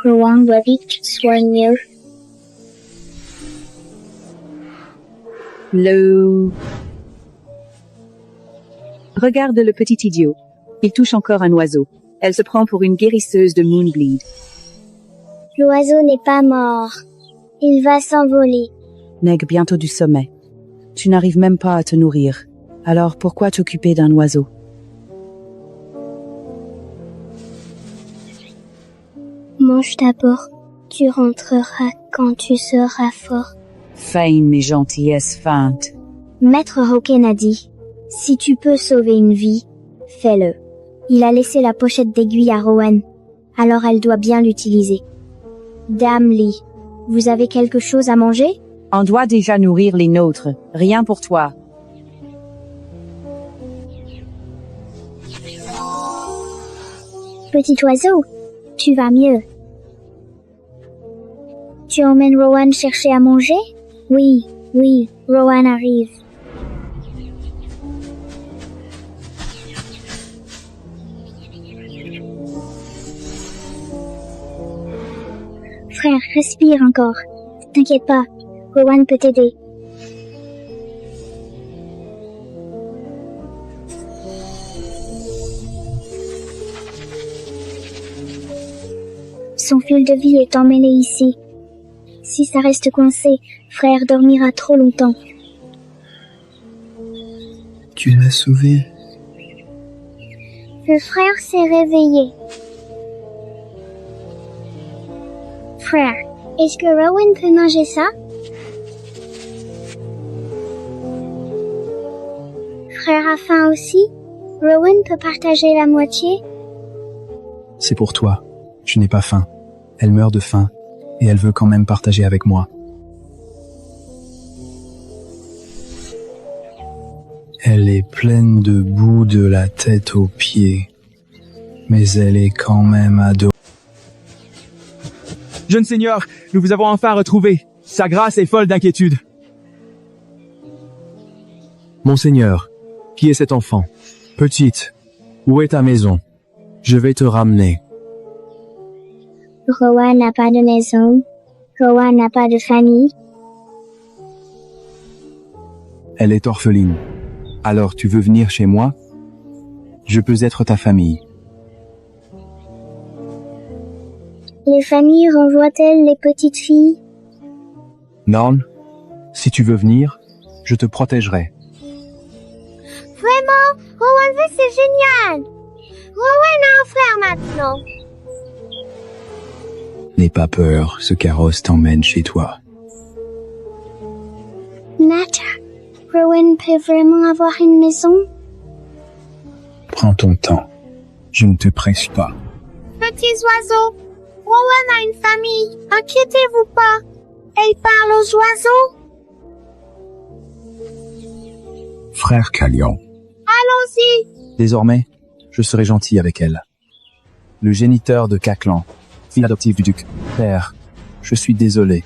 Rowan doit vite soigner. L'eau. Regarde le petit idiot. Il touche encore un oiseau. Elle se prend pour une guérisseuse de Moonbleed. L'oiseau n'est pas mort. Il va s'envoler. Nègre bientôt du sommet. Tu n'arrives même pas à te nourrir. Alors pourquoi t'occuper d'un oiseau? Mange d'abord. Tu rentreras quand tu seras fort. Feine mais gentillesse feinte. Maître Hawken a dit, si tu peux sauver une vie, fais-le. Il a laissé la pochette d'aiguille à Rowan, alors elle doit bien l'utiliser. Dame Lee, vous avez quelque chose à manger? On doit déjà nourrir les nôtres. Rien pour toi. Petit oiseau, tu vas mieux. Tu emmènes Rowan chercher à manger? Oui, Rowan arrive. Frère, respire encore. T'inquiète pas, Rowan peut t'aider. Son fil de vie est emmêlé ici. Si ça reste coincé, frère dormira trop longtemps. Tu l'as sauvé. Le frère s'est réveillé. Frère, est-ce que Rowan peut manger ça? Frère a faim aussi? Rowan peut partager la moitié? C'est pour toi. Je n'ai pas faim. Elle meurt de faim. Et elle veut quand même partager avec moi. Elle est pleine de boue de la tête aux pieds. Mais elle est quand même adorable. Jeune seigneur, nous vous avons enfin retrouvé. Sa grâce est folle d'inquiétude. Monseigneur, qui est cet enfant? Petite, où est ta maison? Je vais te ramener. Rowan n'a pas de maison. Rowan n'a pas de famille. Elle est orpheline. Alors tu veux venir chez moi? Je peux être ta famille. Les familles renvoient-elles les petites filles? Non. Si tu veux venir, je te protégerai. Vraiment? Rowan, c'est génial! Rowan a un frère maintenant. N'aie pas peur, ce carrosse t'emmène chez toi. Maître, Rowan peut vraiment avoir une maison? Prends ton temps. Je ne te presse pas. Petits oiseaux, Rowan a une famille, inquiétez-vous pas. Elle parle aux oiseaux. Frère Calion. Allons-y. Désormais, je serai gentil avec elle. Le géniteur de Caclan, fille adoptive du duc. Père, je suis désolé.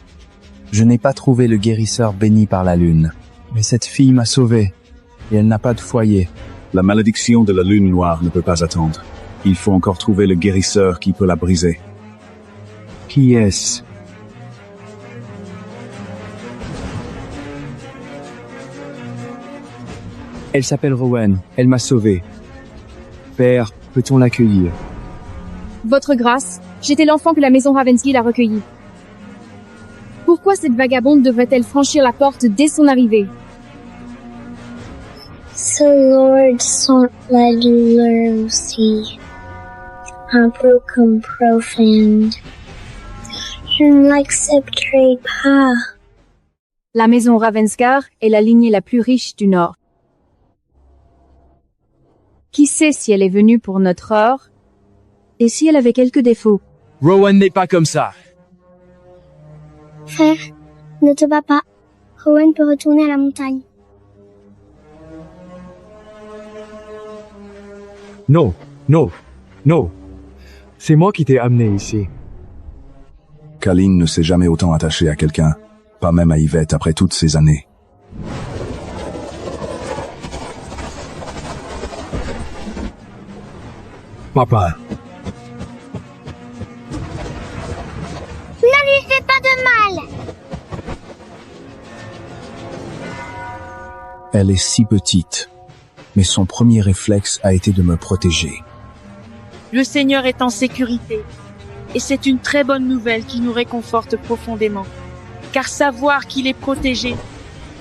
Je n'ai pas trouvé le guérisseur béni par la lune. Mais cette fille m'a sauvé. Et elle n'a pas de foyer. La malédiction de la lune noire ne peut pas attendre. Il faut encore trouver le guérisseur qui peut la briser. Qui est-ce? Elle s'appelle Rowan. Elle m'a sauvé. Père, peut-on l'accueillir? Votre grâce, j'étais l'enfant que la maison Ravensky a recueilli. Pourquoi cette vagabonde devrait-elle franchir la porte dès son arrivée? Ce lord sans la douleur aussi. Un peu comme profane. Je ne l'accepterai pas. La maison Ravenscar est la lignée la plus riche du Nord. Qui sait si elle est venue pour notre or? Et si elle avait quelques défauts? Rowan n'est pas comme ça. Frère, ne te bats pas. Rowan peut retourner à la montagne. Non. C'est moi qui t'ai amené ici. Kaline ne s'est jamais autant attachée à quelqu'un, pas même à Yvette après toutes ces années. Papa, Ne lui fais pas de mal. Elle est si petite, mais son premier réflexe a été de me protéger. Le Seigneur est en sécurité. Et c'est une très bonne nouvelle qui nous réconforte profondément. Car savoir qu'il est protégé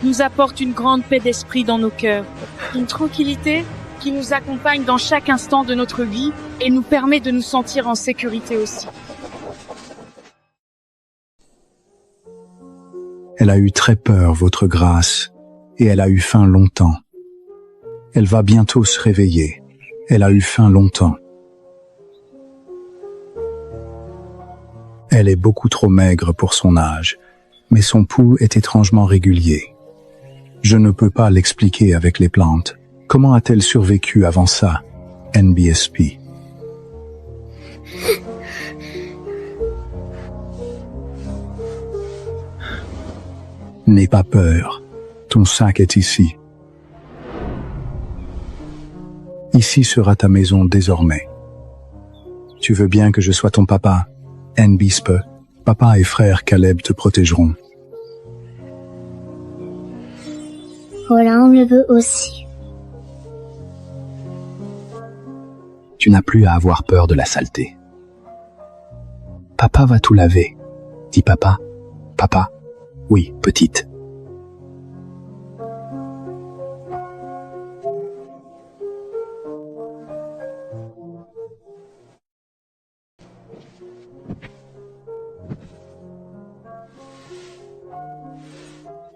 nous apporte une grande paix d'esprit dans nos cœurs. Une tranquillité qui nous accompagne dans chaque instant de notre vie et nous permet de nous sentir en sécurité aussi. elle a eu très peur, votre grâce, et elle a eu faim longtemps. Elle va bientôt se réveiller. Elle a eu faim longtemps. Elle est beaucoup trop maigre pour son âge, mais son pouls est étrangement régulier. Je ne peux pas l'expliquer avec les plantes. Comment a-t-elle survécu avant ça, NBSP? N'aie pas peur. Ton sac est ici. Ici sera ta maison désormais. Tu veux bien que je sois ton papa, NBSP? Papa et frère Caleb te protégeront. Roland le veut aussi. Tu n'as plus à avoir peur de la saleté. Papa va tout laver. Dis papa. Papa. Oui, petite.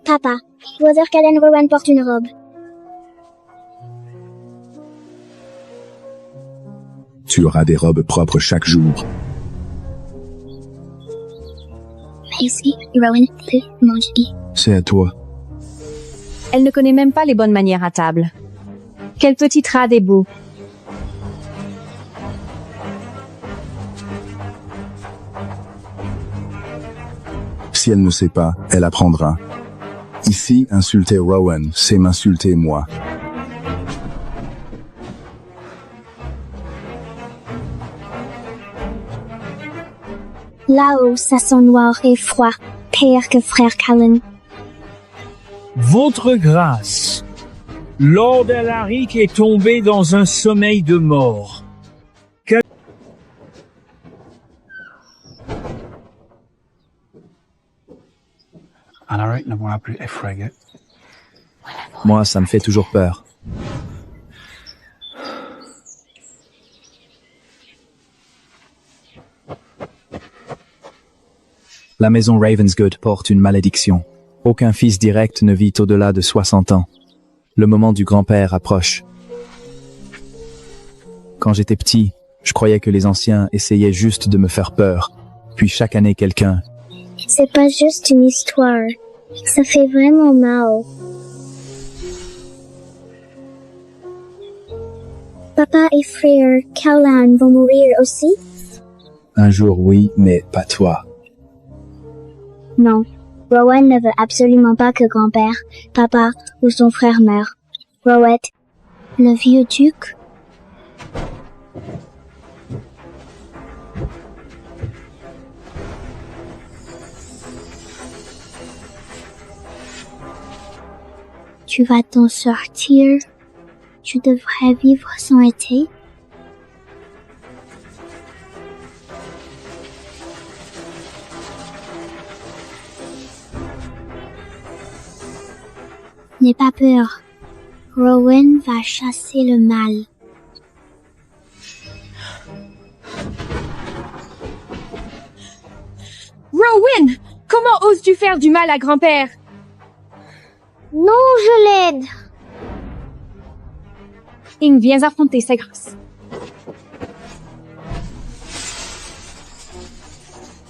Papa, je veux dire qu'Alan Rowan porte une robe. Tu auras des robes propres chaque jour. Merci, Rowan peut manger. C'est à toi. Elle ne connaît même pas les bonnes manières à table. Quelle petite rade est beau. Si elle ne sait pas, elle apprendra. Ici, insulter Rowan, c'est m'insulter moi. Là-haut, ça sent noir et froid, pire que frère Callan. Votre grâce, Lord Alaric est tombé dans un sommeil de mort. Alaric ne pourra plus effrayer. Moi, ça me fait toujours peur. La maison Ravensgood porte une malédiction. Aucun fils direct ne vit au-delà de 60 ans. Le moment du grand-père approche. Quand j'étais petit, je croyais que les anciens essayaient juste de me faire peur. Puis chaque année, quelqu'un... C'est pas juste une histoire. Ça fait vraiment mal. Papa et frère Callan vont mourir aussi? Un jour, oui, mais pas toi. Non. Rowan ne veut absolument pas que grand-père, papa ou son frère meure. Rowett, le vieux duc. Tu vas t'en sortir. Tu devrais vivre sans été. N'aie pas peur. Rowan va chasser le mal. Rowan! Comment oses-tu faire du mal à grand-père? Non, je l'aide. Ing, viens affronter sa grâce.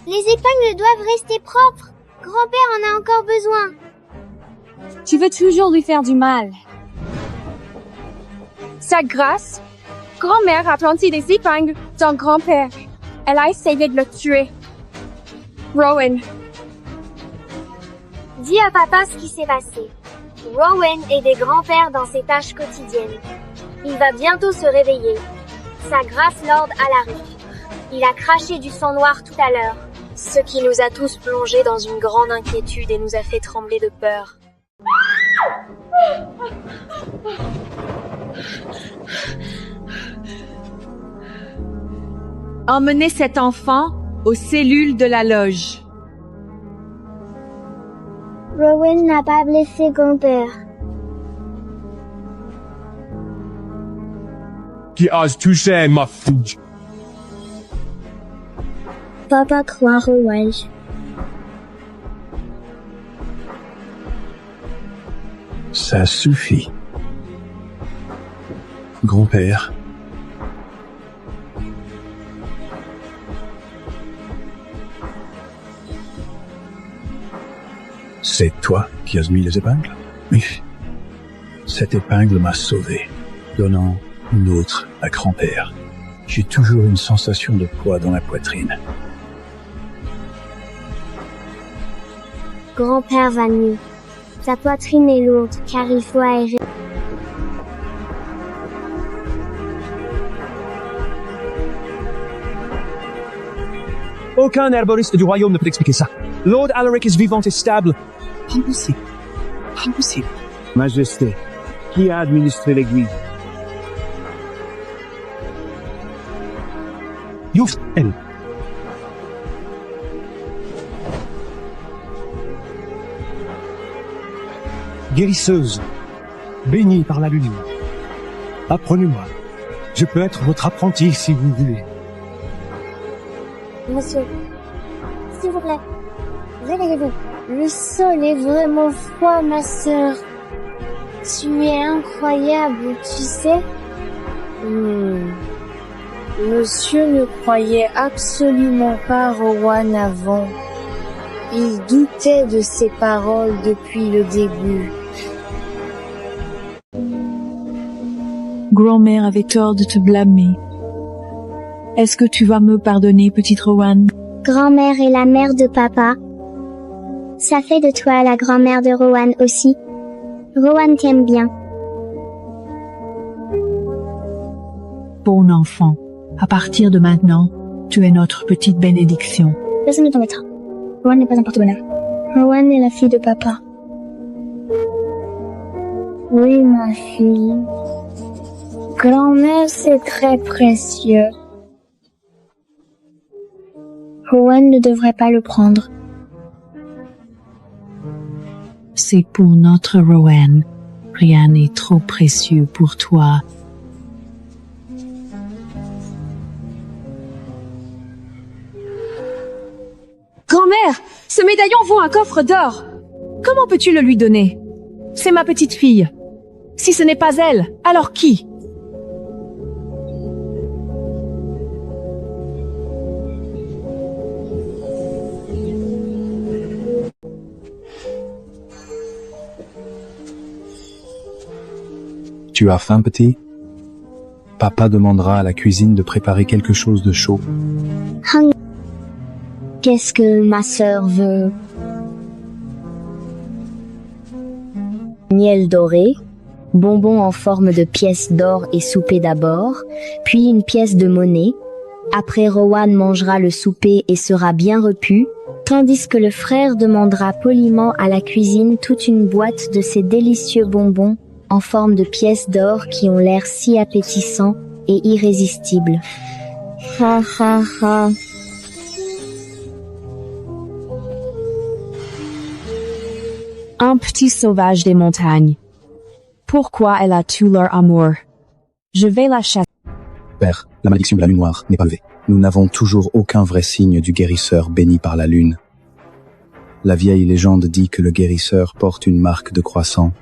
Les épingles doivent rester propres. Grand-père en a encore besoin. Tu veux toujours lui faire du mal. Sa grâce, grand-mère a planté des épingles dans grand-père. Elle a essayé de le tuer. Rowan. Dis à papa ce qui s'est passé. Rowan est des grands-pères dans ses tâches quotidiennes. Il va bientôt se réveiller. Sa grâce Lord Alaric. Il a craché du sang noir tout à l'heure, ce qui nous a tous plongés dans une grande inquiétude et nous a fait trembler de peur. Emmenez cet enfant aux cellules de la loge. Rowan n'a pas blessé grand-père. Qui ose toucher ma fille? Papa croit Rowan. Ça suffit. Grand-père. C'est toi qui as mis les épingles? Oui. Cette épingle m'a sauvé, donnant une autre à grand-père. J'ai toujours une sensation de poids dans la poitrine. Grand-père va mieux. Sa poitrine est lourde car il faut aérer. Aucun herboriste du royaume ne peut expliquer ça. Lord Alaric est vivant et stable. Impossible. Impossible. Majesté, qui a administré l'aiguille? Youf, elle. Guérisseuse, bénie par la lune. Apprenez-moi. Je peux être votre apprenti si vous voulez. Monsieur, s'il vous plaît, réveillez-vous. Le sol est vraiment froid, ma sœur. Tu es incroyable, tu sais. Monsieur ne croyait absolument pas Rowan avant. Il doutait de ses paroles depuis le début. Grand-mère avait tort de te blâmer. Est-ce que tu vas me pardonner, petite Rowan? Grand-mère est la mère de papa. Ça fait de toi la grand-mère de Rowan aussi. Rowan t'aime bien. Bon enfant, à partir de maintenant, tu es notre petite bénédiction. Personne ne t'embêtera. Rowan n'est pas un porte-bonheur. Rowan est la fille de papa. Oui, ma fille. Grand-mère, c'est très précieux. Rowan ne devrait pas le prendre. C'est pour notre Rowan. Rien n'est trop précieux pour toi. Grand-mère, ce médaillon vaut un coffre d'or. Comment peux-tu le lui donner? C'est ma petite fille. Si ce n'est pas elle, alors qui? Tu as faim, petit? Papa demandera à la cuisine de préparer quelque chose de chaud. Qu'est-ce que ma sœur veut? Miel doré, bonbons en forme de pièces d'or et souper d'abord, puis une pièce de monnaie. Après, Rowan mangera le souper et sera bien repu, tandis que le frère demandera poliment à la cuisine toute une boîte de ces délicieux bonbons en forme de pièces d'or qui ont l'air si appétissants et irrésistibles. Ha ha ha. Un petit sauvage des montagnes. Pourquoi elle a tout leur amour? Je vais la chasser. Père, la malédiction de la lune noire n'est pas levée. Nous n'avons toujours aucun vrai signe du guérisseur béni par la lune. La vieille légende dit que le guérisseur porte une marque de croissant.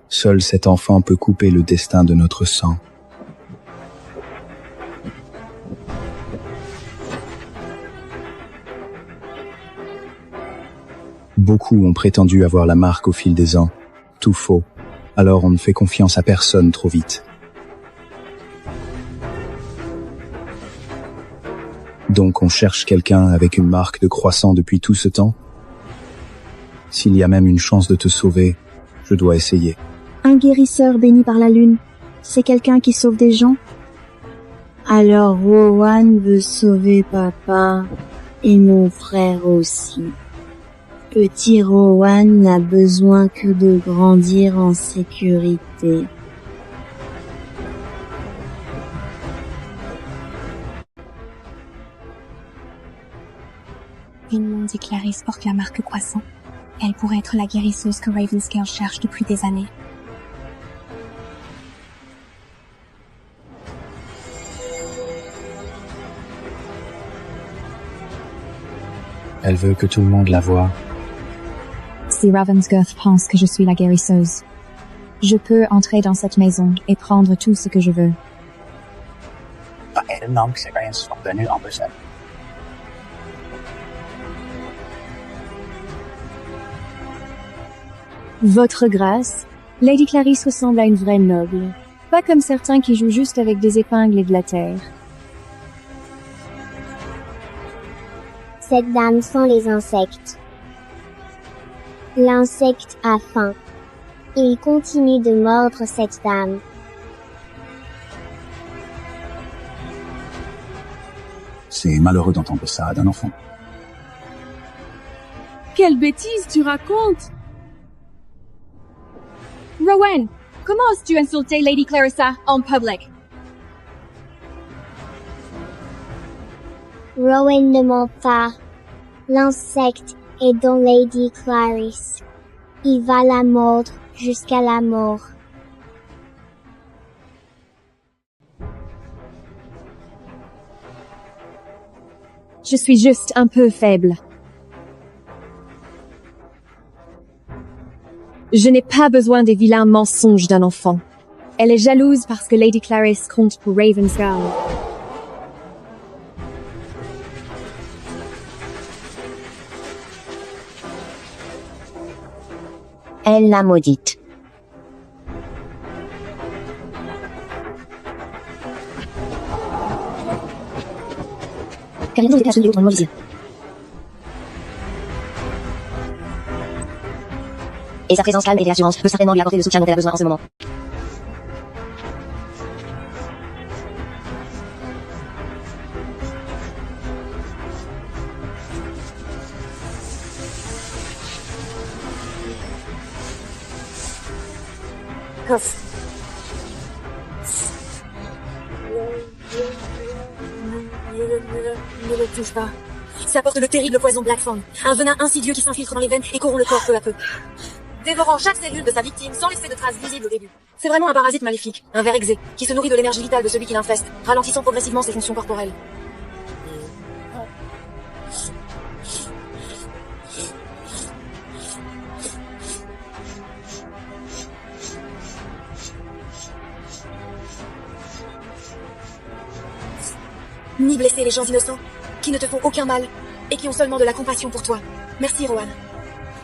Seul cet enfant peut couper le destin de notre sang. Beaucoup ont prétendu avoir la marque au fil des ans. Tout faux. Alors on ne fait confiance à personne trop vite. Donc on cherche quelqu'un avec une marque de croissant depuis tout ce temps? S'il y a même une chance de te sauver, je dois essayer. Un guérisseur béni par la lune, c'est quelqu'un qui sauve des gens? Alors Rowan veut sauver papa et mon frère aussi. Petit Rowan n'a besoin que de grandir en sécurité. Edmond et Clarisse portent la marque Croissant. Elle pourrait être la guérisseuse que Ravenscale cherche depuis des années. Elle veut que tout le monde la voie. Si Ravensgirth pense que je suis la guérisseuse, je peux entrer dans cette maison et prendre tout ce que je veux. Votre grâce, Lady Clarisse ressemble à une vraie noble. Pas comme certains qui jouent juste avec des épingles et de la terre. Cette dame sent les insectes. L'insecte a faim. Il continue de mordre cette dame. C'est malheureux d'entendre ça d'un enfant. Quelle bêtise tu racontes! Rowan, comment oses-tu insulter Lady Clarissa en public? Rowan ne ment pas. L'insecte est dans Lady Clarisse. Il va la mordre jusqu'à la mort. Je suis juste un peu faible. Je n'ai pas besoin des vilains mensonges d'un enfant. Elle est jalouse parce que Lady Clarisse compte pour Ravenscale. Elle l'a maudite. Qu'avez-vous été absolument dans le visir? Et sa présence calme et réassurante peut certainement lui apporter le soutien dont elle a besoin en ce moment. Ne le touche pas. Ça porte le terrible poison Blackthorn, un venin insidieux qui s'infiltre dans les veines et corrompt le corps peu à peu, dévorant chaque cellule de sa victime sans laisser de traces visibles au début. C'est vraiment un parasite maléfique, un ver exé, qui se nourrit de l'énergie vitale de celui qui l'infeste, ralentissant progressivement ses fonctions corporelles. Ni blesser les gens innocents, qui ne te font aucun mal, et qui ont seulement de la compassion pour toi. Merci, Rowan.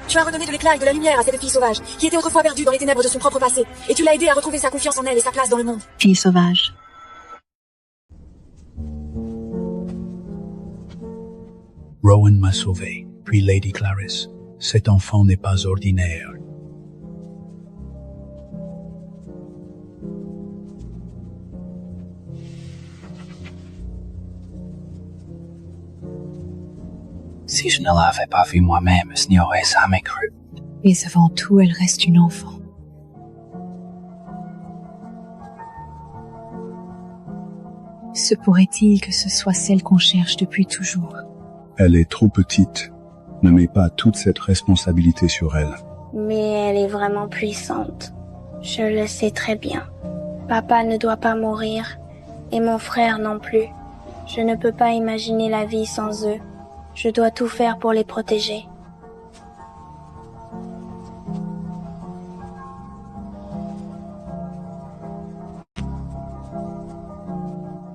Tu as redonné de l'éclat et de la lumière à cette fille sauvage, qui était autrefois perdue dans les ténèbres de son propre passé, et tu l'as aidée à retrouver sa confiance en elle et sa place dans le monde. Fille sauvage. Rowan m'a sauvé, puis Lady Clarisse. Cet enfant n'est pas ordinaire. Si je ne l'avais pas vu moi-même, je n'y aurais jamais cru. Et avant tout, elle reste une enfant. Se pourrait-il que ce soit celle qu'on cherche depuis toujours? Elle est trop petite. Ne mets pas toute cette responsabilité sur elle. Mais elle est vraiment puissante. Je le sais très bien. Papa ne doit pas mourir, et mon frère non plus. Je ne peux pas imaginer la vie sans eux. Je dois tout faire pour les protéger.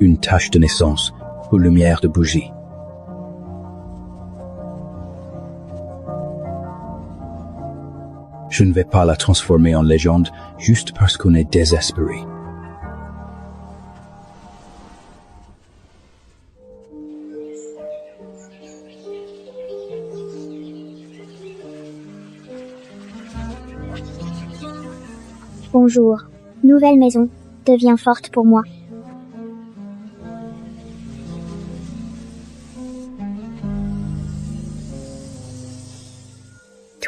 Une tache de naissance aux lumières de bougie. Je ne vais pas la transformer en légende juste parce qu'on est désespéré. Bonjour. Nouvelle maison. Deviens forte pour moi.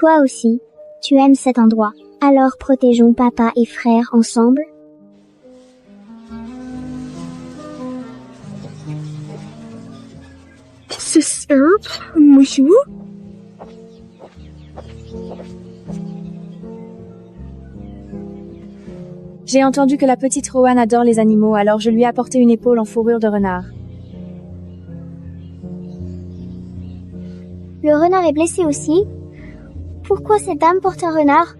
Toi aussi, tu aimes cet endroit. Alors protégeons papa et frère ensemble. C'est simple, monsieur. J'ai entendu que la petite Rowan adore les animaux, alors je lui ai apporté une épaule en fourrure de renard. Le renard est blessé aussi. Pourquoi cette dame porte un renard?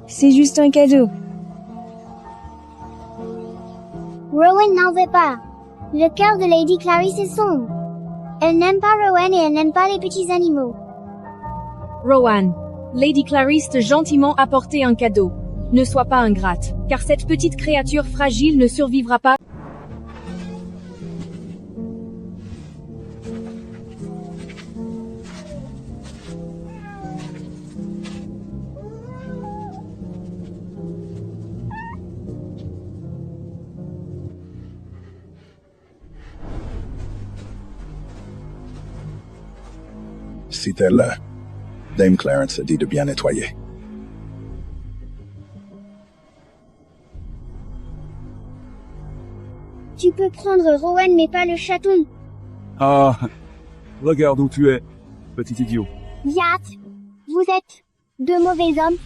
C'est juste un cadeau. Rowan n'en veut pas. Le cœur de Lady Clarisse est sombre. Elle n'aime pas Rowan et elle n'aime pas les petits animaux. Rowan, Lady Clarisse t'a gentiment apporté un cadeau. Ne sois pas ingrate, car cette petite créature fragile ne survivra pas. C'était-là. Dame Clarence a dit de bien nettoyer. Tu peux prendre Rowan mais pas le chaton. Ah, regarde où tu es, petit idiot. Yat, vous êtes deux mauvais hommes.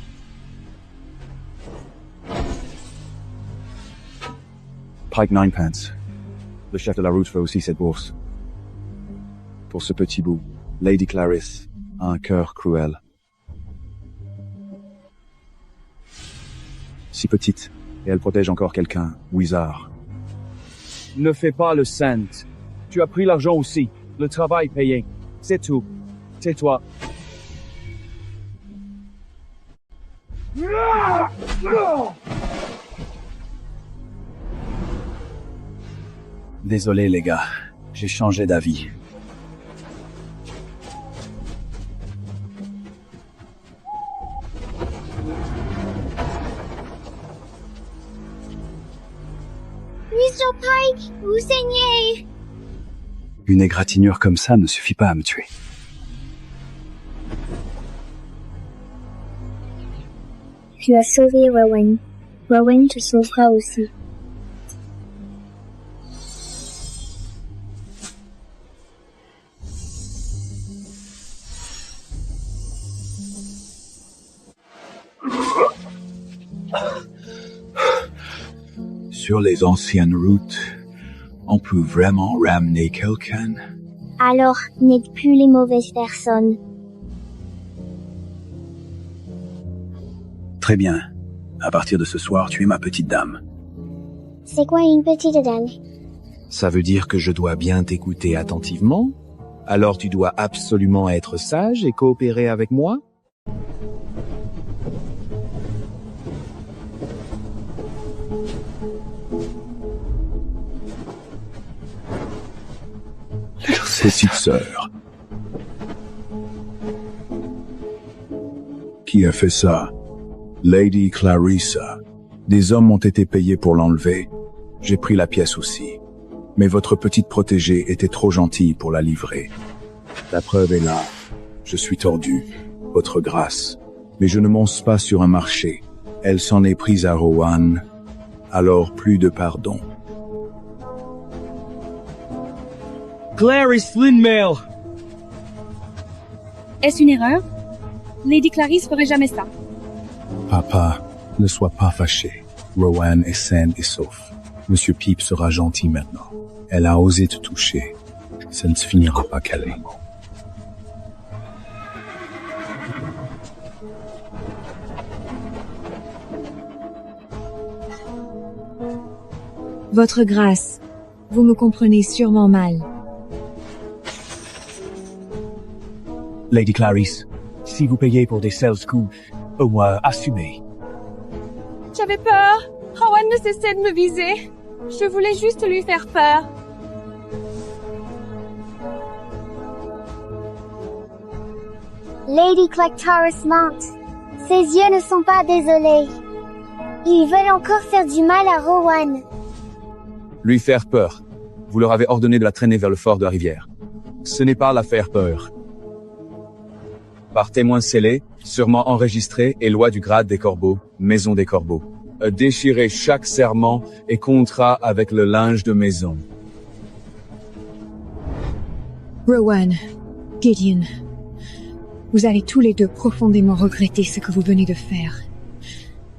Pike Ninepence. Le chef de la route fait aussi cette bourse. Pour ce petit bout, Lady Clarisse a un cœur cruel. Si petite, et elle protège encore quelqu'un, Wizard. Ne fais pas le saint. Tu as pris l'argent aussi. Le travail payé. C'est tout. Tais-toi. Désolé les gars, j'ai changé d'avis. Mr. Pike, vous saignez. Une égratignure comme ça ne suffit pas à me tuer. Tu as sauvé Rowan. Rowan te sauvera aussi. Sur les anciennes routes, on peut vraiment ramener quelqu'un? Alors, n'êtes plus les mauvaises personnes. Très bien. À partir de ce soir, tu es ma petite dame. C'est quoi une petite dame? Ça veut dire que je dois bien t'écouter attentivement? Alors tu dois absolument être sage et coopérer avec moi? Petite sœur. Qui a fait ça? Lady Clarissa. Des hommes ont été payés pour l'enlever. J'ai pris la pièce aussi. Mais votre petite protégée était trop gentille pour la livrer. La preuve est là. Je suis tordu. Votre grâce. Mais je ne monte pas sur un marché. Elle s'en est prise à Rowan. Alors plus de pardon. Clarisse Lynmail! Est-ce une erreur? Lady Clarisse ferait jamais ça. Papa, ne sois pas fâché. Rowan est saine et sauf. Monsieur Peep sera gentil maintenant. Elle a osé te toucher. Ça ne se finira pas calé. Votre grâce, vous me comprenez sûrement mal. Lady Clarisse, si vous payez pour des sales coups, au moins assumez. J'avais peur. Rowan ne cessait de me viser. Je voulais juste lui faire peur. Lady Clactaris mente. Ses yeux ne sont pas désolés. Ils veulent encore faire du mal à Rowan. Lui faire peur. Vous leur avez ordonné de la traîner vers le fort de la rivière. Ce n'est pas la faire peur. Par témoin scellé, sûrement enregistré et loi du grade des corbeaux, maison des corbeaux. Déchirer chaque serment et contrat avec le linge de maison. Rowan, Gideon, vous allez tous les deux profondément regretter ce que vous venez de faire.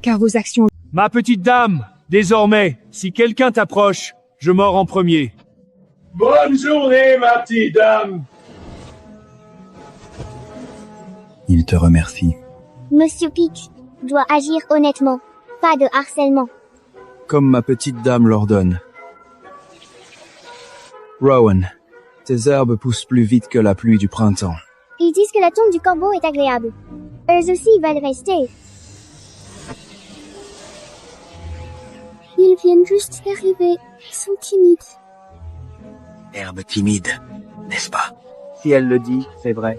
Car vos actions... Ma petite dame, désormais, si quelqu'un t'approche, je mords en premier. Bonne journée, ma petite dame. Il te remercie. Monsieur Peach doit agir honnêtement, pas de harcèlement. Comme ma petite dame l'ordonne. Rowan, tes herbes poussent plus vite que la pluie du printemps. Ils disent que la tombe du corbeau est agréable. Eux aussi veulent rester. Ils viennent juste d'arriver. Ils sont timides. Herbe timide, n'est-ce pas? Si elle le dit, c'est vrai.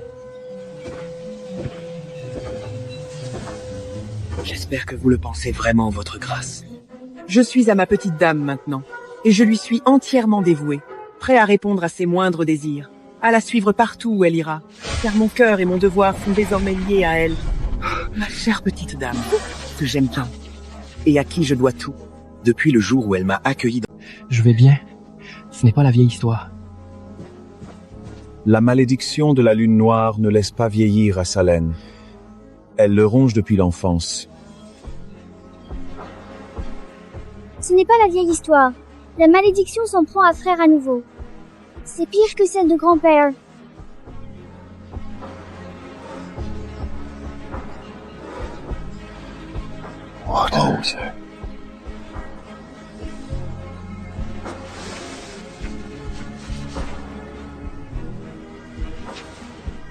J'espère que vous le pensez vraiment, votre grâce. Je suis à ma petite dame maintenant, et je lui suis entièrement dévoué, prêt à répondre à ses moindres désirs, à la suivre partout où elle ira, car mon cœur et mon devoir sont désormais liés à elle. Ma chère petite dame, que j'aime tant, et à qui je dois tout, depuis le jour où elle m'a accueilli dans... Je vais bien. Ce n'est pas la vieille histoire. La malédiction de la lune noire ne laisse pas vieillir à Salène. Elle le ronge depuis l'enfance. Ce n'est pas la vieille histoire. La malédiction s'en prend à frère à nouveau. C'est pire que celle de grand-père.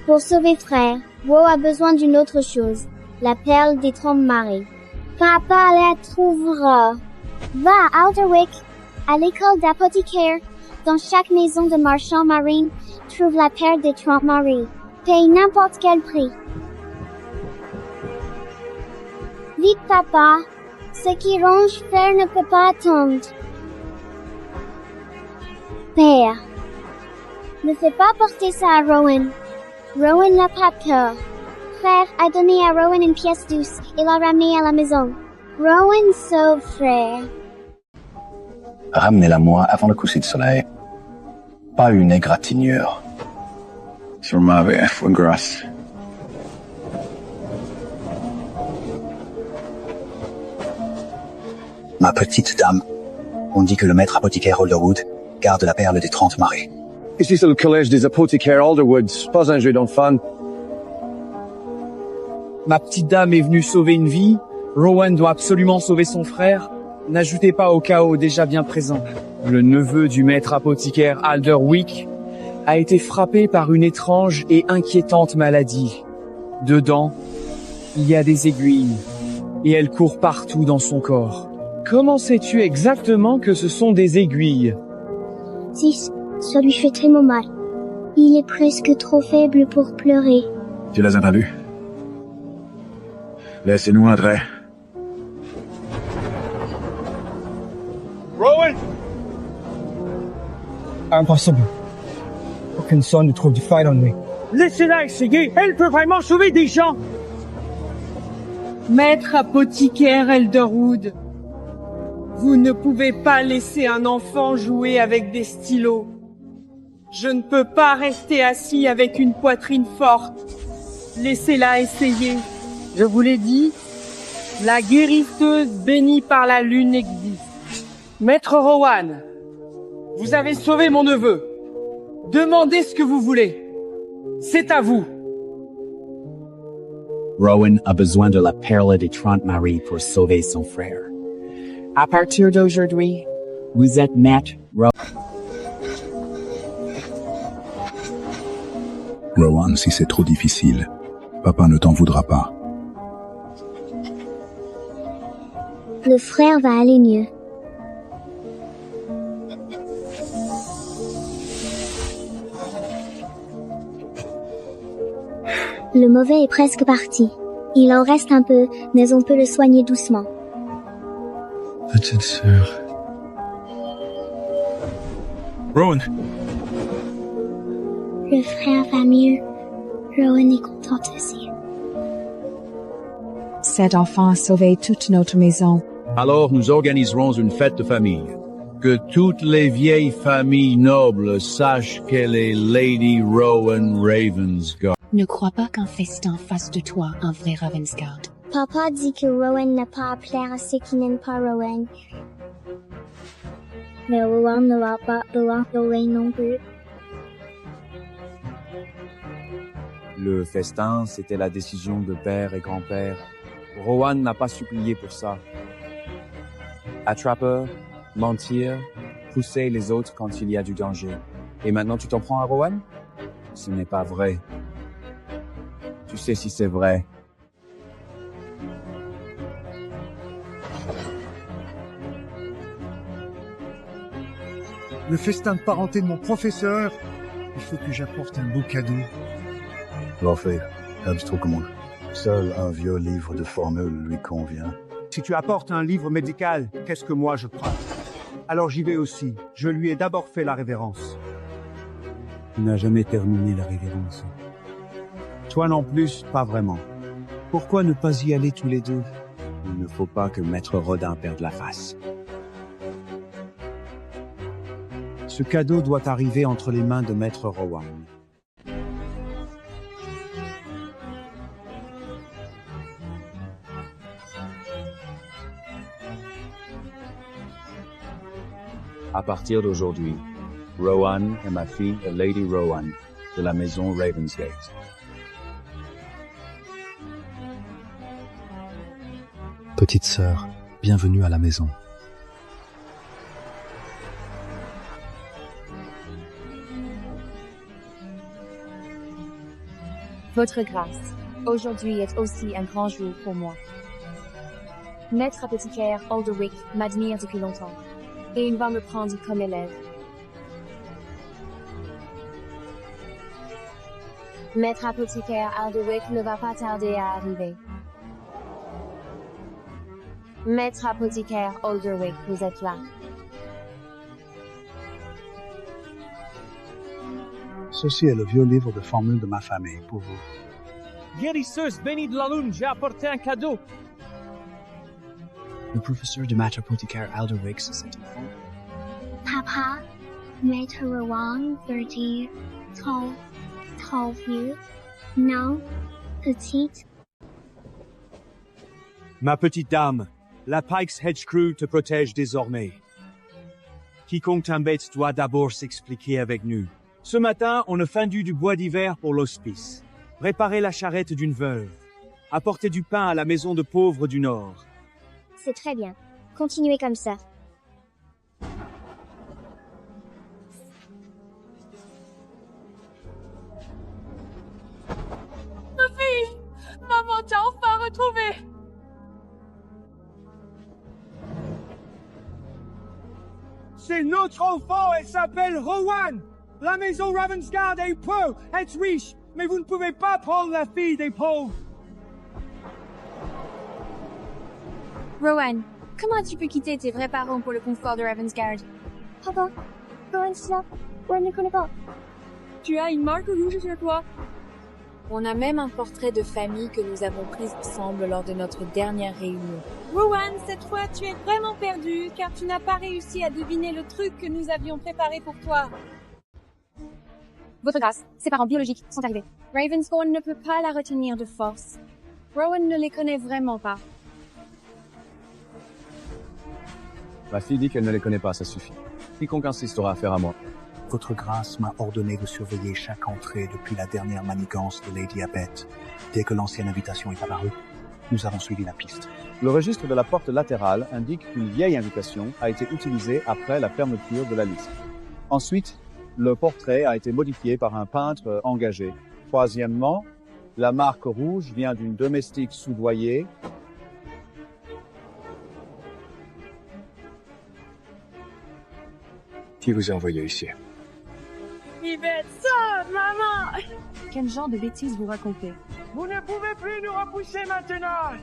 Pour sauver frère, Wo a besoin d'une autre chose, la perle des 30 marées. Papa la trouvera. Va à Alderwick, à l'école d'apothicaire, dans chaque maison de marchand marine, trouve la perle des 30 marées. Paye n'importe quel prix. Vite papa, ce qui ronge frère ne peut pas attendre. Père, ne fais pas porter ça à Rowan. Rowan n'a pas peur. Frère a donné à Rowan une pièce douce et l'a ramenée à la maison. Rowan sauve frère. Ramenez-la moi avant le coucher de soleil. Pas une égratignure. Sur ma vie, fue grâce. Ma petite dame, on dit que le maître apothicaire Alderwood garde la perle des 30 marées. Ici c'est le collège des apothicaires Alderwood, pas un jeu d'enfant. Ma petite dame est venue sauver une vie, Rowan doit absolument sauver son frère. N'ajoutez pas au chaos déjà bien présent. Le neveu du maître apothicaire Alderwick a été frappé par une étrange et inquiétante maladie. Dedans, il y a des aiguilles, et elles courent partout dans son corps. Comment sais-tu exactement que ce sont des aiguilles? 6. Ça lui fait tellement mal. Il est presque trop faible pour pleurer. Tu les as pas vus? Laissez-nous entrer. Rowan! Impossible. Aucune sonne ne trouve du fight en lui. Laissez-la essayer, elle peut vraiment sauver des gens. Maître apothicaire Alderwood, vous ne pouvez pas laisser un enfant jouer avec des stylos. Je ne peux pas rester assis avec une poitrine forte. Laissez-la essayer. Je vous l'ai dit, la guérisseuse bénie par la lune existe. Maître Rowan, vous avez sauvé mon neveu. Demandez ce que vous voulez. C'est à vous. Rowan a besoin de la perle des 30 marées pour sauver son frère. À partir d'aujourd'hui, vous êtes maître Rowan, si c'est trop difficile, papa ne t'en voudra pas. Le frère va aller mieux. Le mauvais est presque parti. Il en reste un peu, mais on peut le soigner doucement. Petite sœur. Rowan. Le frère va mieux. Rowan est contente aussi. Cet enfant a sauvé toute notre maison. Alors nous organiserons une fête de famille. Que toutes les vieilles familles nobles sachent qu'elle est Lady Rowan Ravensguard. Ne crois pas qu'un festin fasse de toi un vrai Ravensguard. Papa dit que Rowan n'a pas à plaire à ceux qui n'aiment pas Rowan. Mais Rowan ne va pas vouloir Rowan non plus. Le festin, c'était la décision de père et grand-père. Rowan n'a pas supplié pour ça. Attraper, mentir, pousser les autres quand il y a du danger. Et maintenant tu t'en prends à Rowan? Ce n'est pas vrai. Tu sais si c'est vrai. Le festin de parenté de mon professeur. Il faut que j'apporte un beau cadeau. L'enfer, trop commande. Seul un vieux livre de formule lui convient. Si tu apportes un livre médical, qu'est-ce que moi je prends? Alors j'y vais aussi. Je lui ai d'abord fait la révérence. Tu n'as jamais terminé la révérence. Toi non plus, pas vraiment. Pourquoi ne pas y aller tous les deux? Il ne faut pas que Maître Rodin perde la face. Ce cadeau doit arriver entre les mains de Maître Rowan. À partir d'aujourd'hui, Rowan est ma fille, Lady Rowan, de la maison Ravensgate. Petite sœur, bienvenue à la maison. Votre grâce, aujourd'hui est aussi un grand jour pour moi. Maître apothicaire Alderwick m'admire depuis longtemps, et il va me prendre comme élève. Maître apothicaire Alderwick ne va pas tarder à arriver. Maître apothicaire Alderwick, vous êtes là. Ceci est le vieux livre de formule de ma famille, pour vous. Guérisseuse bénie de la lune, j'ai apporté un cadeau. Le professeur de maître apothicaire Alderwick, c'est cet enfant. Papa, Maître Rowan, 30, tall vieux, non, petite. Ma petite dame, la Pike's Hedge Crew te protège désormais. Quiconque t'embête doit d'abord s'expliquer avec nous. Ce matin, on a fendu du bois d'hiver pour l'hospice, réparé la charrette d'une veuve, apporté du pain à la maison de pauvres du Nord. C'est très bien. Continuez comme ça. Ma fille! Maman t'a enfin retrouvée! C'est notre enfant, elle s'appelle Rowan! La maison Ravensguard est pauvre, est riche, mais vous ne pouvez pas prendre la fille des pauvres. Rowan, comment tu peux quitter tes vrais parents pour le confort de Ravensguard? Papa, Rowan, c'est là. Rowan ne connaît pas. Tu as une marque rouge sur toi. On a même un portrait de famille que nous avons pris ensemble lors de notre dernière réunion. Rowan, cette fois tu es vraiment perdu, car tu n'as pas réussi à deviner le truc que nous avions préparé pour toi. Votre grâce, ses parents biologiques sont arrivés. Ravensbourne ne peut pas la retenir de force. Rowan ne les connaît vraiment pas. Ma fille dit qu'elle ne les connaît pas, ça suffit. Quiconque insistera à faire à moi. Votre grâce m'a ordonné de surveiller chaque entrée depuis la dernière manigance de Lady Abbott. Dès que l'ancienne invitation est apparue, nous avons suivi la piste. Le registre de la porte latérale indique qu'une vieille invitation a été utilisée après la fermeture de la liste. Ensuite, le portrait a été modifié par un peintre engagé. Troisièmement, la marque rouge vient d'une domestique soudoyée. Qui vous a envoyé ici? Yvette, ça, maman! Quel genre de bêtises vous racontez? Vous ne pouvez plus nous repousser maintenant!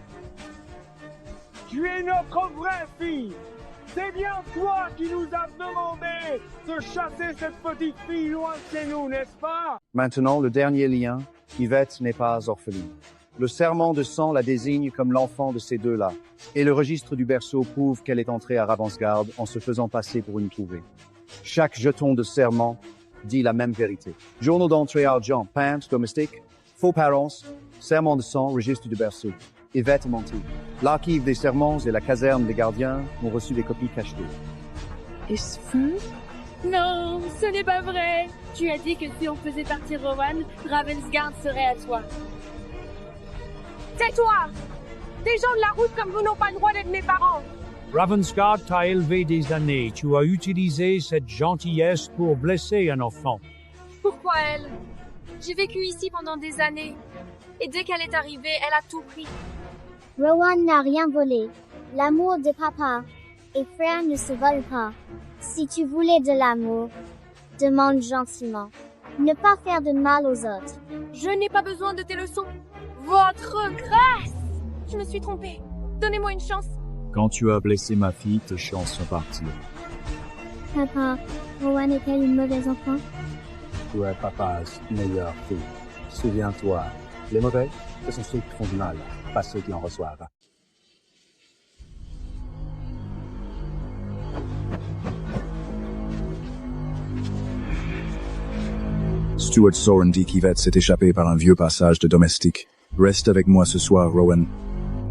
Tu es notre vraie fille! C'est bien toi qui nous as demandé de chasser cette petite fille loin de chez nous, n'est-ce pas? Maintenant, le dernier lien, Yvette n'est pas orpheline. Le serment de sang la désigne comme l'enfant de ces deux-là, et le registre du berceau prouve qu'elle est entrée à Ravensgard en se faisant passer pour une trouvée. Chaque jeton de serment dit la même vérité. Journal d'entrée argent, peintre, domestique, faux parents, serment de sang, registre du berceau. Yvette menti. L'archive des serments et la caserne des gardiens ont reçu des copies cachetées. Est-ce fou? Non, ce n'est pas vrai. Tu as dit que si on faisait partir Rowan, Ravensgard serait à toi. Tais-toi! Des gens de la route comme vous n'ont pas le droit d'être mes parents. Ravensgard t'a élevé des années. Tu as utilisé cette gentillesse pour blesser un enfant. Pourquoi elle? J'ai vécu ici pendant des années. Et dès qu'elle est arrivée, elle a tout pris. Rowan n'a rien volé. L'amour de papa et frère ne se vole pas. Si tu voulais de l'amour, demande gentiment. Ne pas faire de mal aux autres. Je n'ai pas besoin de tes leçons. Votre grâce! Je me suis trompée. Donnez-moi une chance. Quand tu as blessé ma fille, tes chances sont parties. Papa, Rowan est-elle une mauvaise enfant? Tu es papa's meilleure fille. Souviens-toi, les mauvais, ce sont ceux qui font du mal, pas ceux qui en reçoivent. Stuart Soren dit qu'Yvette s'est échappée par un vieux passage de domestique. Reste avec moi ce soir, Rowan.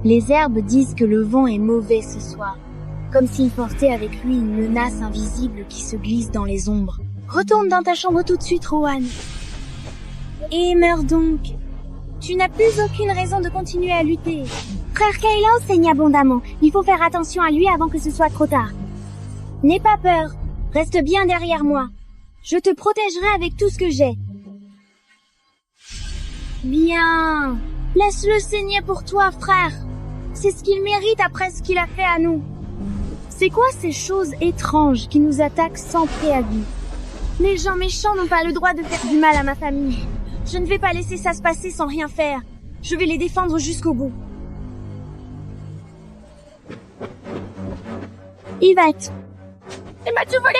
Les herbes disent que le vent est mauvais ce soir, comme s'il portait avec lui une menace invisible qui se glisse dans les ombres. Retourne dans ta chambre tout de suite, Rowan. Et meurs donc. Tu n'as plus aucune raison de continuer à lutter. Frère Kylo saigne abondamment. Il faut faire attention à lui avant que ce soit trop tard. N'aie pas peur. Reste bien derrière moi. Je te protégerai avec tout ce que j'ai. Viens. Laisse-le saigner pour toi, frère. C'est ce qu'il mérite après ce qu'il a fait à nous. C'est quoi ces choses étranges qui nous attaquent sans préavis? Les gens méchants n'ont pas le droit de faire du mal à ma famille. Je ne vais pas laisser ça se passer sans rien faire. Je vais les défendre jusqu'au bout. Yvette. Et m'as-tu volé?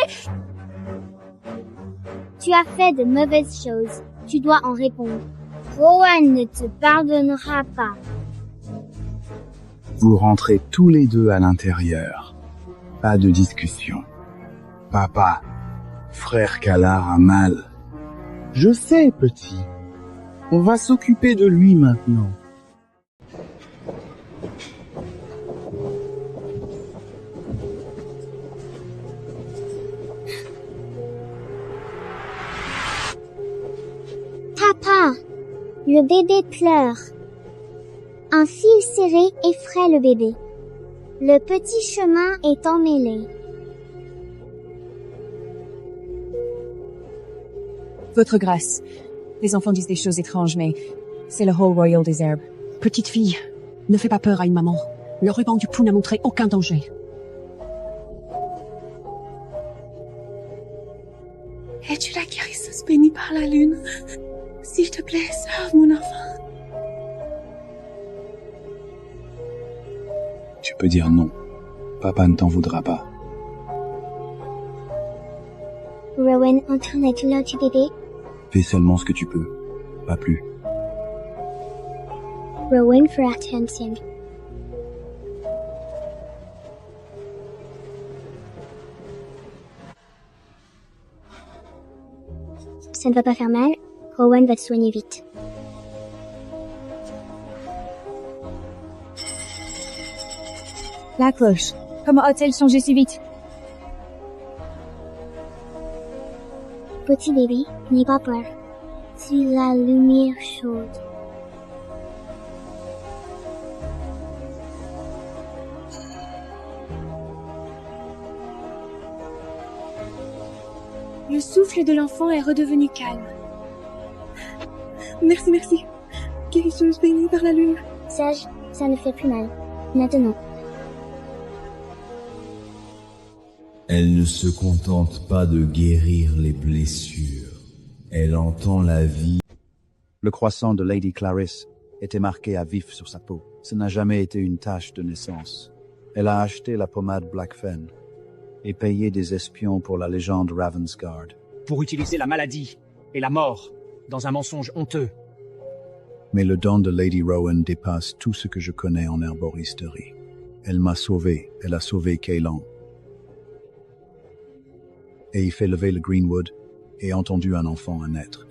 Tu as fait de mauvaises choses. Tu dois en répondre. Rowan ne te pardonnera pas. Vous rentrez tous les deux à l'intérieur. Pas de discussion. Papa, frère Kalar a mal. Je sais, petit. On va s'occuper de lui maintenant. Papa, le bébé pleure. Un fil serré effraie le bébé. Le petit chemin est emmêlé. Votre grâce. Les enfants disent des choses étranges, mais c'est le Hall Royal des herbes. Petite fille, ne fais pas peur à une maman. Le ruban du pou n'a montré aucun danger. Es-tu la guérisseuse bénie par la lune? S'il te plaît, sauve mon enfant. Tu peux dire non. Papa ne t'en voudra pas. Rowan entend la douleur du bébé. Fais seulement ce que tu peux. Pas plus. Rowan fera attention. Ça ne va pas faire mal. Rowan va te soigner vite. La cloche. Comment a-t-elle changé si vite? Petit bébé, n'aie pas peur. C'est la lumière chaude. Le souffle de l'enfant est redevenu calme. Merci, merci. Guérisseuse bénie par la lune. Sage, ça ne fait plus mal. Maintenant. Elle ne se contente pas de guérir les blessures. Elle entend la vie. Le croissant de Lady Clarisse était marqué à vif sur sa peau. Ce n'a jamais été une tache de naissance. Elle a acheté la pommade Black Fen. et payer des espions pour la légende Ravensguard. Pour utiliser la maladie et la mort dans un mensonge honteux. Mais le don de Lady Rowan dépasse tout ce que je connais en herboristerie. Elle m'a sauvé, elle a sauvé Caelan. Et il fait lever le Greenwood et entendu un enfant à naître.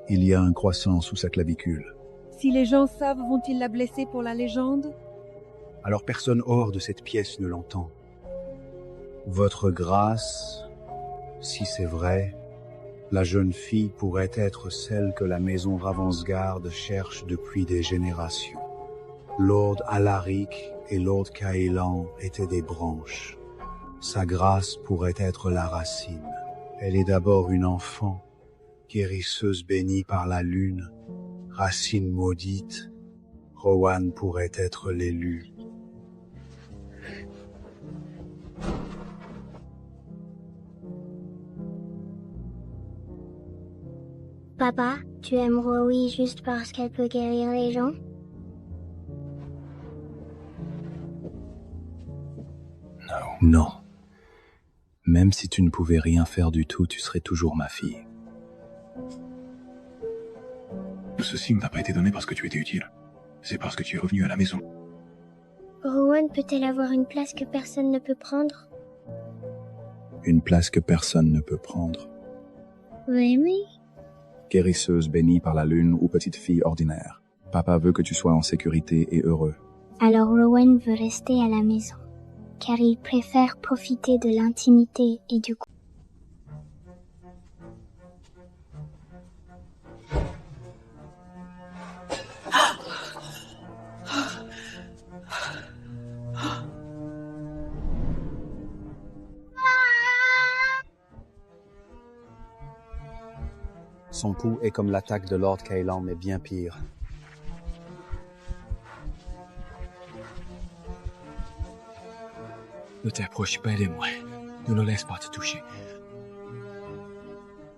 Il y a un croissant sous sa clavicule. Si les gens savent, vont-ils la blesser pour la légende? Alors personne hors de cette pièce ne l'entend. Votre grâce, si c'est vrai, la jeune fille pourrait être celle que la maison Ravensguard cherche depuis des générations. Lord Alaric et Lord Caelan étaient des branches. Sa grâce pourrait être la racine. Elle est d'abord une enfant, guérisseuse bénie par la lune, racine maudite. Rowan pourrait être l'élu. Papa, tu aimes Rowie juste parce qu'elle peut guérir les gens? Non. Même si tu ne pouvais rien faire du tout, tu serais toujours ma fille. Ceci ne t'a pas été donné parce que tu étais utile. C'est parce que tu es revenu à la maison. Rowan peut-elle avoir une place que personne ne peut prendre? Une place que personne ne peut prendre. Really? Guérisseuse bénie par la lune ou petite fille ordinaire. Papa veut que tu sois en sécurité et heureux. Alors Rowan veut rester à la maison, car il préfère profiter de l'intimité et du coup. Son pouls est comme l'attaque de Lord Caelan, mais bien pire. Ne t'approche pas de moi. Ne le laisse pas te toucher.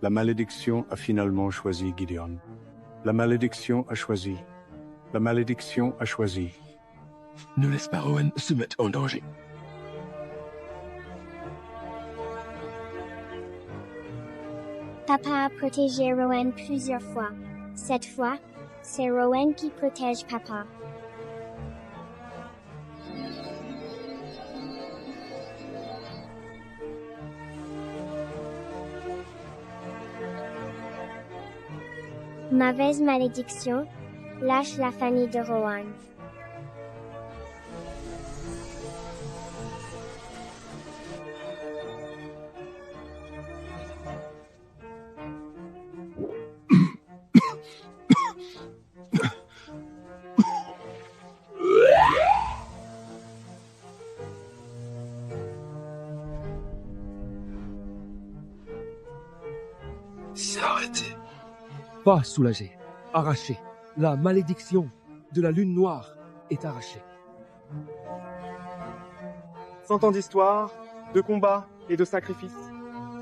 La malédiction a finalement choisi Gideon. La malédiction a choisi. La malédiction a choisi. Ne laisse pas Rowan se mettre en danger. Papa a protégé Rowan plusieurs fois. Cette fois, c'est Rowan qui protège Papa. Mauvaise malédiction, lâche la famille de Rowan. S'arrêter. Pas soulagé, arraché. La malédiction de la lune noire est arrachée. 100 ans d'histoire, de combats et de sacrifices.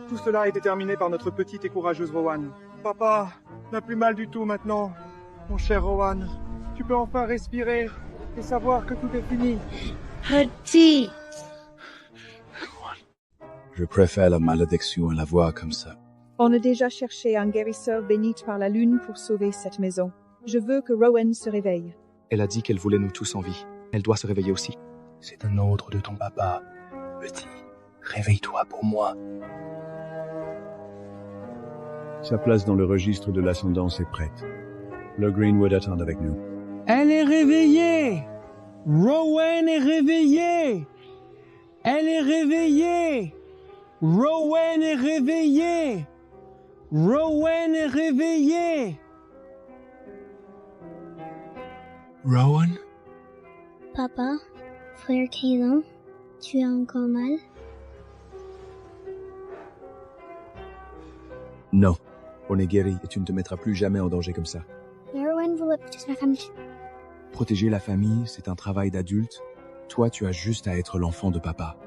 Tout cela a été terminé par notre petite et courageuse Rowan. Papa n'a plus mal du tout maintenant. Mon cher Rowan, tu peux enfin respirer et savoir que tout est fini. Petit. Je préfère la malédiction à la voir comme ça. On a déjà cherché un guérisseur béni par la lune pour sauver cette maison. Je veux que Rowan se réveille. Elle a dit qu'elle voulait nous tous en vie. Elle doit se réveiller aussi. C'est un ordre de ton papa. Petit, réveille-toi pour moi. Sa place dans le registre de l'ascendance est prête. Le Greenwood attend avec nous. Elle est réveillée! Rowan est réveillée! Elle est réveillée! Rowan est réveillée! Rowan est réveillée! Rowan? Papa, frère Caelan, tu as encore mal? Non. On est guéri et tu ne te mettras plus jamais en danger comme ça. Rowan voulait protéger la famille. Protéger la famille, c'est un travail d'adulte. Toi, tu as juste à être l'enfant de papa.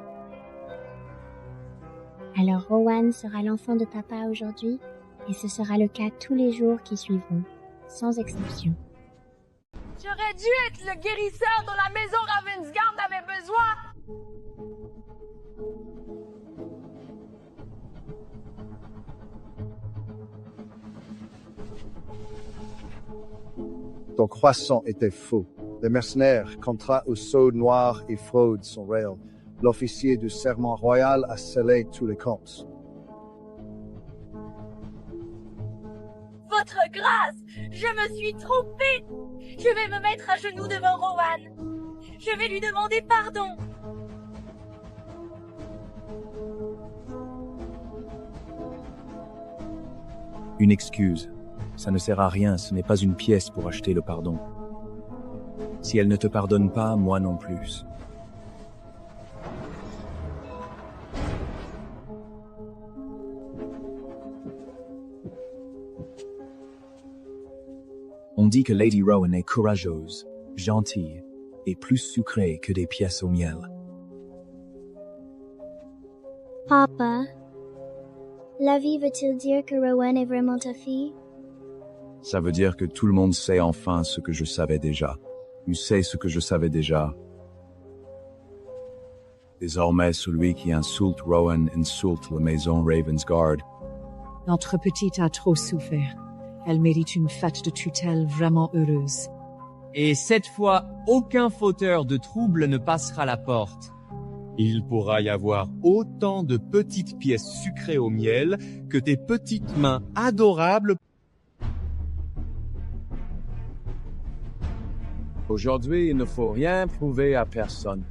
Alors Rowan sera l'enfant de Papa aujourd'hui, et ce sera le cas tous les jours qui suivront, sans exception. J'aurais dû être le guérisseur dont la maison Ravensguard avait besoin. Ton croissant était faux. Les mercenaires, contrats au sceau noir et fraude sont réels. L'officier du serment royal a scellé tous les comptes. Votre grâce, je me suis trompée. Je vais me mettre à genoux devant Rowan. Je vais lui demander pardon. Une excuse. Ça ne sert à rien, ce n'est pas une pièce pour acheter le pardon. Si elle ne te pardonne pas, moi non plus. On dit que Lady Rowan est courageuse, gentille et plus sucrée que des pièces au miel. Papa, la vie veut-il dire que Rowan est vraiment ta fille? Ça veut dire que tout le monde sait enfin ce que je savais déjà. Tu sais ce que je savais déjà. Désormais, celui qui insulte Rowan insulte la maison Ravensguard. Notre petite a trop souffert. Elle mérite une fête de tutelle vraiment heureuse. Et cette fois, aucun fauteur de trouble ne passera la porte. Il pourra y avoir autant de petites pièces sucrées au miel que tes petites mains adorables. Aujourd'hui, il ne faut rien prouver à personne.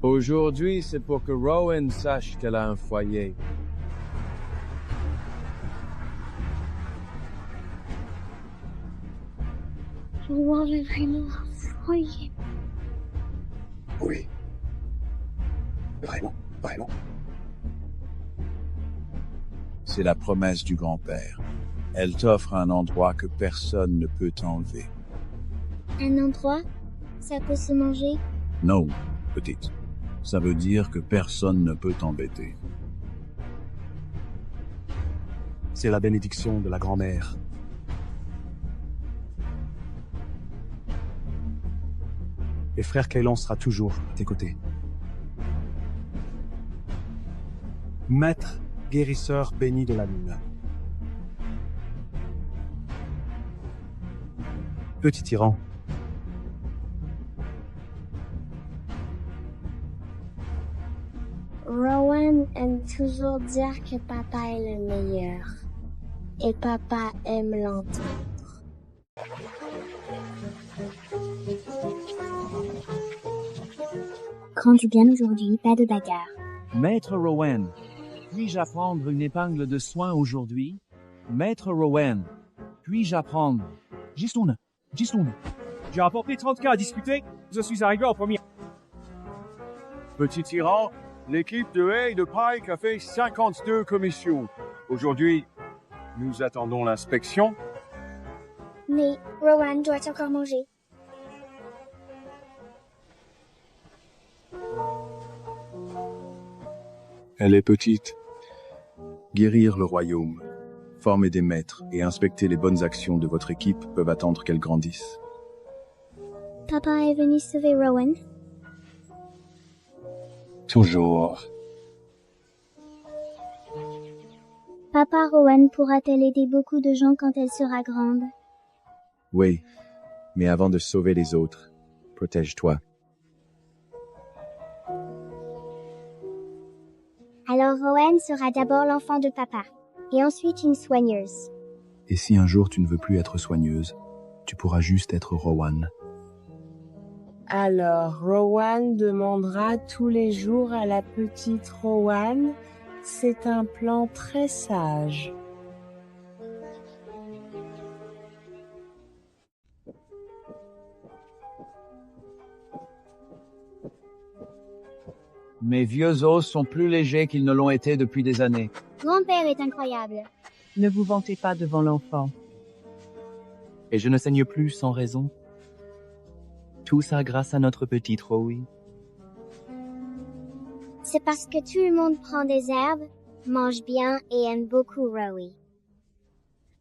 Aujourd'hui, c'est pour que Rowan sache qu'elle a un foyer. Rowan est vraiment un foyer. Oui. Vraiment, vraiment. C'est la promesse du grand-père. Elle t'offre un endroit que personne ne peut t'enlever. Un endroit? Ça peut se manger? Non, petite. Ça veut dire que personne ne peut t'embêter. C'est la bénédiction de la grand-mère. Et frère Kaylan sera toujours à tes côtés. Maître, guérisseur béni de la lune. Petit tyran. Rowan aime toujours dire que papa est le meilleur. Et papa aime l'entendre. Quand tu gagnes aujourd'hui, pas de bagarre. Maître Rowan, puis-je apprendre une épingle de soin aujourd'hui? Maître Rowan, puis-je apprendre? Gistoun. J'ai apporté 30 cas à discuter, je suis arrivé en premier. Petit tyran, l'équipe de Hay de Pike a fait 52 commissions. Aujourd'hui, nous attendons l'inspection. Mais Rowan doit encore manger. Elle est petite. Guérir le royaume, former des maîtres et inspecter les bonnes actions de votre équipe peuvent attendre qu'elle grandisse. Papa est venu sauver Rowan? Toujours. Papa, Rowan pourra-t-elle aider beaucoup de gens quand elle sera grande? Oui, mais avant de sauver les autres, protège-toi. Alors Rowan sera d'abord l'enfant de papa, et ensuite une soigneuse. Et si un jour tu ne veux plus être soigneuse, tu pourras juste être Rowan. Alors, Rowan demandera tous les jours à la petite Rowan. C'est un plan très sage. Mes vieux os sont plus légers qu'ils ne l'ont été depuis des années. Grand-père est incroyable. Ne vous vantez pas devant l'enfant. Et je ne saigne plus sans raison. Tout ça grâce à notre petite Rowie. C'est parce que tout le monde prend des herbes, mange bien et aime beaucoup Rowie.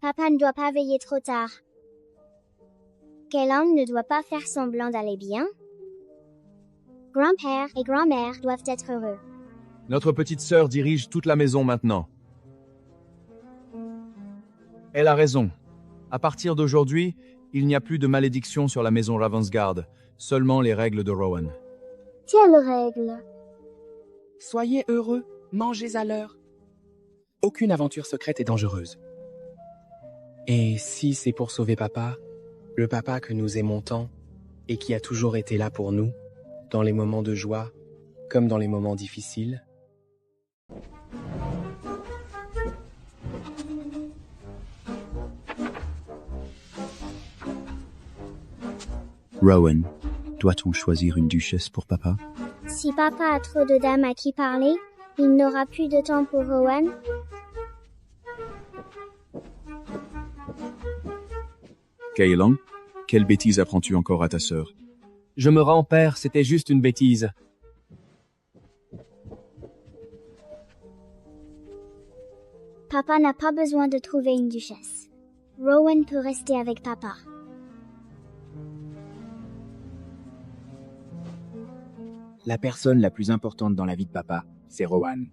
Papa ne doit pas veiller trop tard. Kaylan ne doit pas faire semblant d'aller bien. Grand-père et grand-mère doivent être heureux. Notre petite sœur dirige toute la maison maintenant. Elle a raison. À partir d'aujourd'hui, il n'y a plus de malédiction sur la maison Ravensgard, seulement les règles de Rowan. Quelles règles? Soyez heureux, mangez à l'heure. Aucune aventure secrète est dangereuse. Et si c'est pour sauver papa, le papa que nous aimons tant et qui a toujours été là pour nous, dans les moments de joie comme dans les moments difficiles. Rowan, doit-on choisir une duchesse pour papa? Si papa a trop de dames à qui parler, il n'aura plus de temps pour Rowan. Caelan, quelle bêtise apprends-tu encore à ta sœur? Je me rends, père, c'était juste une bêtise. Papa n'a pas besoin de trouver une duchesse. Rowan peut rester avec papa. La personne la plus importante dans la vie de papa, c'est Rowan.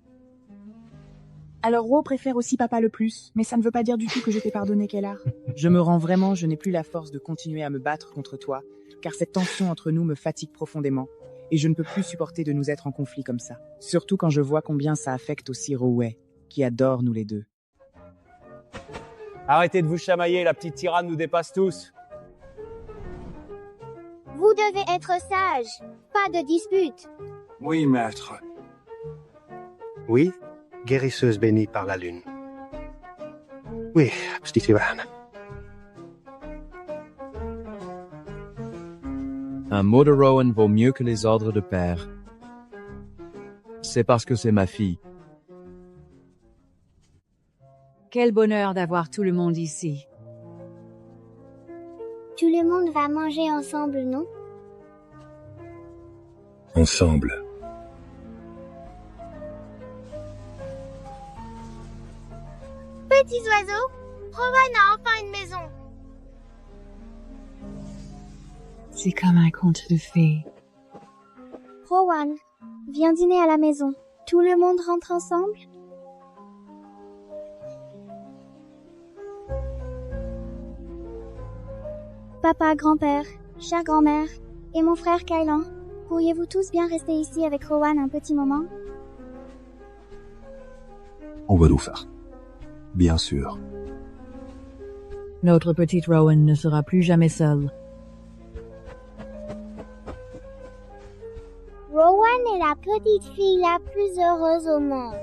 Alors Ro préfère aussi papa le plus, mais ça ne veut pas dire du tout que je t'ai pardonné, Kellar. Je me rends vraiment, je n'ai plus la force de continuer à me battre contre toi, car cette tension entre nous me fatigue profondément, et je ne peux plus supporter de nous être en conflit comme ça. Surtout quand je vois combien ça affecte aussi Rowan, qui adore nous les deux. Arrêtez de vous chamailler, la petite tyranne nous dépasse tous. Vous devez être sage. Pas de dispute. Oui, maître. Oui, guérisseuse bénie par la lune. Oui, petite Ivan. Un mot de Rowan vaut mieux que les ordres de père. C'est parce que c'est ma fille. Quel bonheur d'avoir tout le monde ici. Tout le monde va manger ensemble, non? Ensemble. Petits oiseaux, Rowan a enfin une maison. C'est comme un conte de fées. Rowan, viens dîner à la maison. Tout le monde rentre ensemble? Papa, grand-père, chère grand-mère, et mon frère Caelan, pourriez-vous tous bien rester ici avec Rowan un petit moment? On va nous faire. Bien sûr. Notre petite Rowan ne sera plus jamais seule. Rowan est la petite fille la plus heureuse au monde.